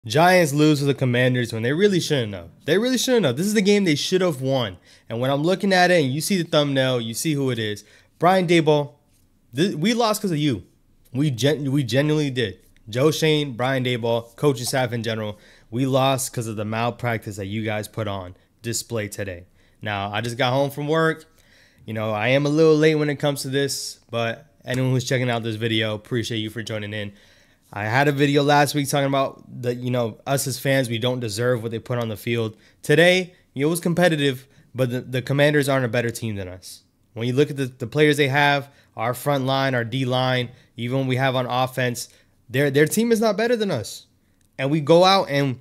Giants lose to the Commanders when they really shouldn't have. They really shouldn't have. This is the game they should have won. And when I'm looking at it and you see the thumbnail, you see who it is. Brian Daboll, we lost because of you. We genuinely did. Joe Shane, Brian Daboll, coaching staff in general, we lost because of the malpractice that you guys put on display today. Now, I just got home from work. I am a little late when it comes to this, but anyone who's checking out this video, appreciate you for joining in. I had a video last week talking about us as fans, we don't deserve what they put on the field. Today, it was competitive, but the Commanders aren't a better team than us. When you look at the players they have, our front line, our D-line, even what we have on offense, their team is not better than us. And we go out and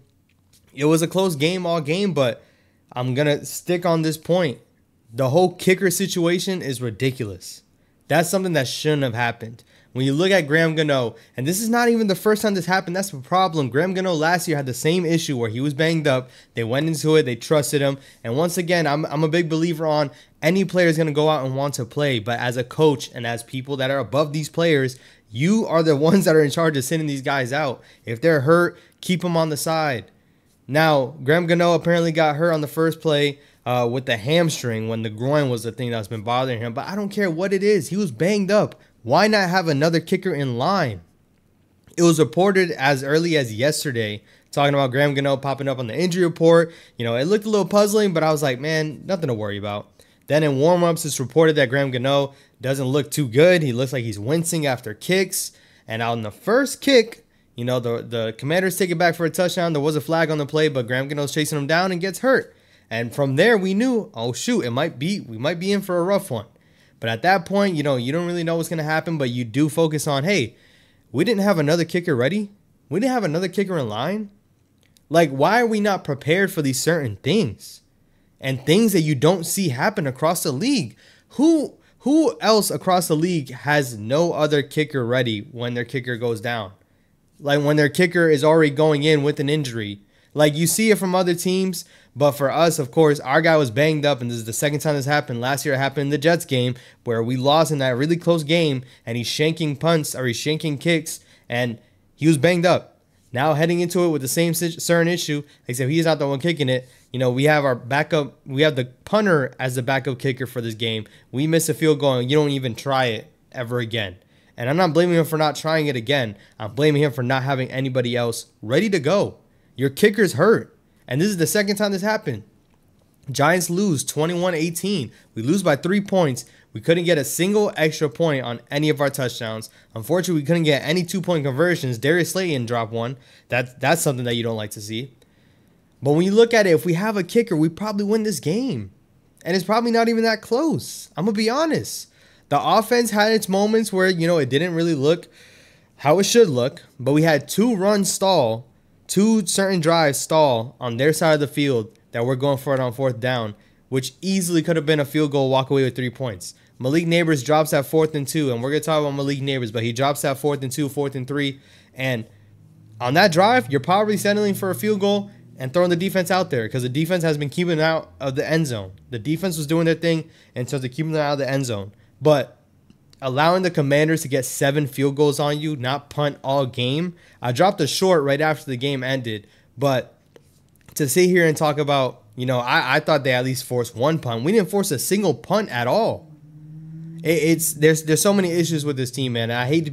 it was a close game all game, but I'm going to stick on this point. The whole kicker situation is ridiculous. That's something that shouldn't have happened. When you look at Graham Gano, and this is not even the first time this happened, that's the problem. Graham Gano last year had the same issue where he was banged up. They went into it. They trusted him. And once again, I'm a big believer on any player is going to go out and want to play. But as a coach and as people that are above these players, you are the ones that are in charge of sending these guys out. If they're hurt, keep them on the side. Now, Graham Gano apparently got hurt on the first play with the hamstring when the groin was the thing that's been bothering him. But I don't care what it is. He was banged up. Why not have another kicker in line? It was reported as early as yesterday, talking about Graham Gano popping up on the injury report. It looked a little puzzling, but I was like, man, nothing to worry about. Then in warm-ups, it's reported that Graham Gano doesn't look too good. He looks like he's wincing after kicks. And on the first kick, the Commanders take it back for a touchdown. There was a flag on the play, but Graham Gano's chasing him down and gets hurt. And from there, we knew, oh, shoot, we might be in for a rough one. But at that point, you don't really know what's going to happen, but you do focus on, hey, we didn't have another kicker ready. We didn't have another kicker in line. Like, why are we not prepared for these certain things? And things that you don't see happen across the league. Who else across the league has no other kicker ready when their kicker goes down? Like when their kicker is already going in with an injury. Like you see it from other teams, but for us, of course, our guy was banged up, and this is the second time this happened. Last year it happened in the Jets game where we lost in that really close game, and he's shanking punts or he's shanking kicks, and he was banged up. Now heading into it with the same certain issue, except he's not the one kicking it. We have our backup. We have the punter as the backup kicker for this game. We miss a field goal, and you don't even try it ever again. And I'm not blaming him for not trying it again. I'm blaming him for not having anybody else ready to go. Your kicker's hurt. And this is the second time this happened. Giants lose 21-18. We lose by 3 points. We couldn't get a single extra point on any of our touchdowns. Unfortunately, we couldn't get any 2-point conversions. Darius Slayton dropped one. That's something that you don't like to see. But when you look at it, if we have a kicker, we probably win this game. And it's probably not even that close. I'm going to be honest. The offense had its moments where, it didn't really look how it should look. But we had 2 runs stall. 2 certain drives stall on their side of the field that we're going for it on 4th down, which easily could have been a field goal, walk away with 3 points. Malik Neighbors drops that 4th and 2, and we're going to talk about Malik Neighbors, but he drops that 4th and 2, 4th and 3, and on that drive, you're probably settling for a field goal and throwing the defense out there because the defense has been keeping it out of the end zone. The defense was doing their thing in terms of keeping them out of the end zone, but allowing the Commanders to get 7 field goals on you, not punt all game. I dropped a short right after the game ended, but to sit here and talk about, I thought they at least forced 1 punt. We didn't force a single punt at all. There's so many issues with this team, man. And I hate to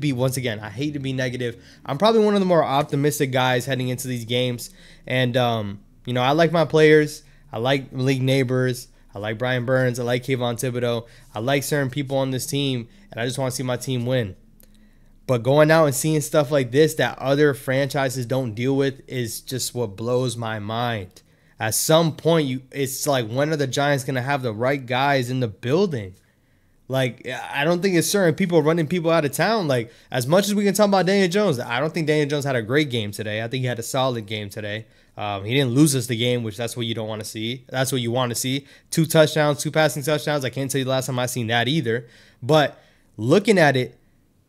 be negative. I'm probably one of the more optimistic guys heading into these games. And, I like my players. I like Malik Neighbors. I like Brian Burns. I like Kayvon Thibodeau. I like certain people on this team, and I just want to see my team win. But going out and seeing stuff like this that other franchises don't deal with is just what blows my mind. At some point, it's like, when are the Giants going to have the right guys in the building? Like, I don't think it's certain people running people out of town. Like, as much as we can talk about Daniel Jones, I don't think Daniel Jones had a great game today. I think he had a solid game today. He didn't lose us the game, which that's what you don't want to see. That's what you want to see. 2 touchdowns, 2 passing touchdowns. I can't tell you the last time I seen that either. But looking at it,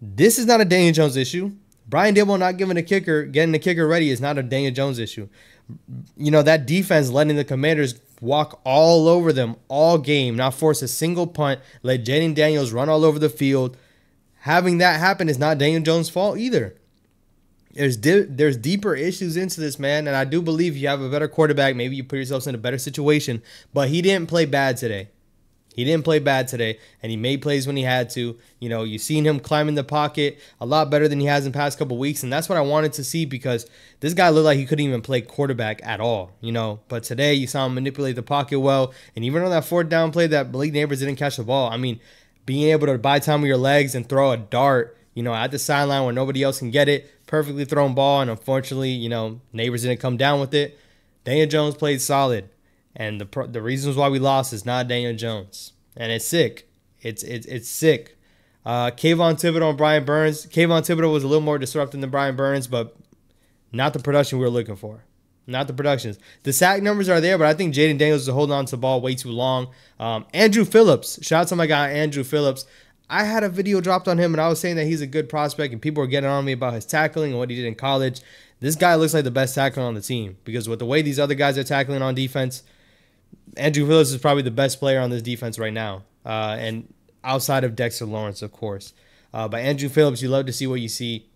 this is not a Daniel Jones issue. Brian Daboll not getting the kicker ready is not a Daniel Jones issue. That defense letting the Commanders walk all over them all game, not force a single punt, let Jaden Daniels run all over the field. Having that happen is not Daniel Jones' fault either. there's deeper issues into this, man. And I do believe you have a better quarterback, maybe you put yourselves in a better situation. But he didn't play bad today. He didn't play bad today, and he made plays when he had to. You know, you've seen him climb in the pocket a lot better than he has in the past couple weeks, and that's what I wanted to see because this guy looked like he couldn't even play quarterback at all, you know. But today you saw him manipulate the pocket well, and even on that fourth down play that Malik Neighbors didn't catch the ball, I mean, being able to buy time with your legs and throw a dart, you know, at the sideline where nobody else can get it, perfectly thrown ball, and unfortunately, you know, Neighbors didn't come down with it. Daniel Jones played solid. And the reasons why we lost is not Daniel Jones. And it's sick. It's sick. Kayvon Thibodeau and Brian Burns. Kayvon Thibodeau was a little more disruptive than Brian Burns, but not the production we were looking for. Not the productions. The sack numbers are there, but I think Jaden Daniels is holding on to the ball way too long. Andrew Phillips. Shout out to my guy, Andrew Phillips. I had a video dropped on him, and I was saying that he's a good prospect, and people were getting on me about his tackling and what he did in college. This guy looks like the best tackler on the team because with the way these other guys are tackling on defense, Andrew Phillips is probably the best player on this defense right now, and outside of Dexter Lawrence, of course. But Andrew Phillips, you love to see what you see.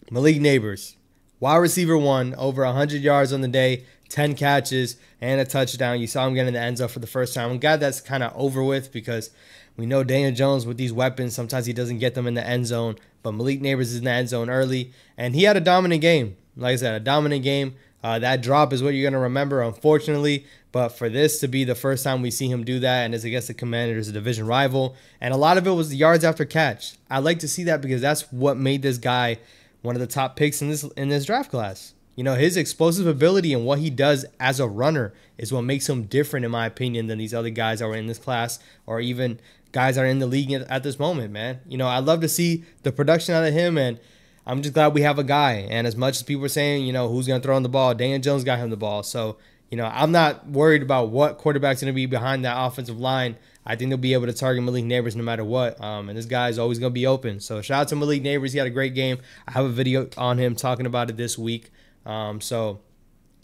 Malik Neighbors, wide receiver 1, over 100 yards on the day, 10 catches, and a touchdown. You saw him get in the end zone for the first time. I'm glad that's kind of over with because we know Daniel Jones with these weapons, sometimes he doesn't get them in the end zone, but Malik Neighbors is in the end zone early, and he had a dominant game. Like I said, a dominant game. That drop is what you're going to remember, unfortunately. But for this to be the first time we see him do that, and it's against the Commanders, a division rival, and a lot of it was the yards after catch. I like to see that because that's what made this guy one of the top picks in this draft class. You know, his explosive ability and what he does as a runner is what makes him different, in my opinion, than these other guys that were in this class or even guys that are in the league at this moment, man. You know, I love to see the production out of him, and I'm just glad we have a guy. And as much as people are saying, you know, who's going to throw him the ball, Daniel Jones got him the ball. So, you know, I'm not worried about what quarterback's going to be behind that offensive line. I think they'll be able to target Malik Neighbors no matter what. And this guy is always going to be open. So shout out to Malik Neighbors. He had a great game. I have a video on him talking about it this week. So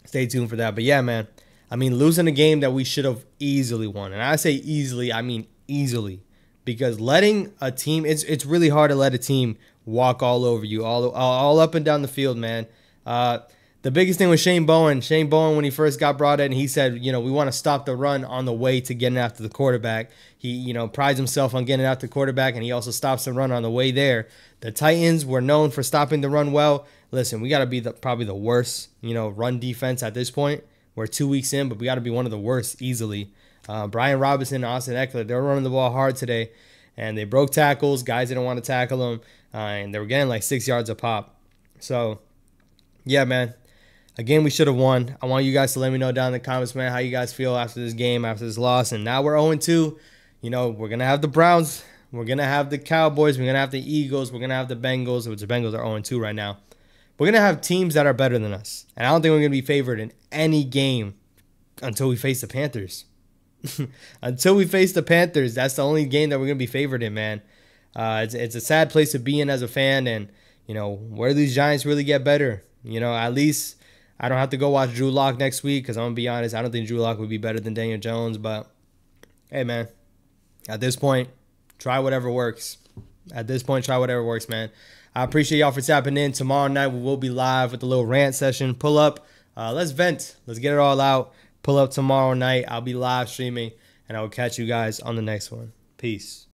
stay tuned for that. But yeah, man, I mean, losing a game that we should have easily won. And I say easily, I mean easily. Because letting a team, it's really hard to let a team walk all over you, all up and down the field, man. The biggest thing was Shane Bowen. Shane Bowen, when he first got brought in, he said, you know, we want to stop the run on the way to getting after the quarterback. He, you know, prides himself on getting after the quarterback, and he also stops the run on the way there. The Titans were known for stopping the run well. Listen, we got to be probably the worst, you know, run defense at this point. We're 2 weeks in, but we got to be one of the worst easily. Brian Robinson and Austin Eckler, they were running the ball hard today, and they broke tackles. Guys didn't want to tackle them, and they were getting like 6 yards a pop. So, yeah, man. Again, we should have won. I want you guys to let me know down in the comments, man, how you guys feel after this game, after this loss. And now we're 0-2. You know, we're going to have the Browns. We're going to have the Cowboys. We're going to have the Eagles. We're going to have the Bengals, which the Bengals are 0-2 right now. We're going to have teams that are better than us. And I don't think we're going to be favored in any game until we face the Panthers. Until we face the Panthers, that's the only game that we're going to be favored in, man. It's a sad place to be in as a fan. And, you know, where do these Giants really get better? You know, at least I don't have to go watch Drew Lock next week because I'm going to be honest, I don't think Drew Lock would be better than Daniel Jones. But, hey, man, at this point, try whatever works. At this point, try whatever works, man. I appreciate y'all for tapping in. Tomorrow night, we will be live with a little rant session. Pull up. Let's vent. Let's get it all out. Pull up tomorrow night. I'll be live streaming, and I will catch you guys on the next one. Peace.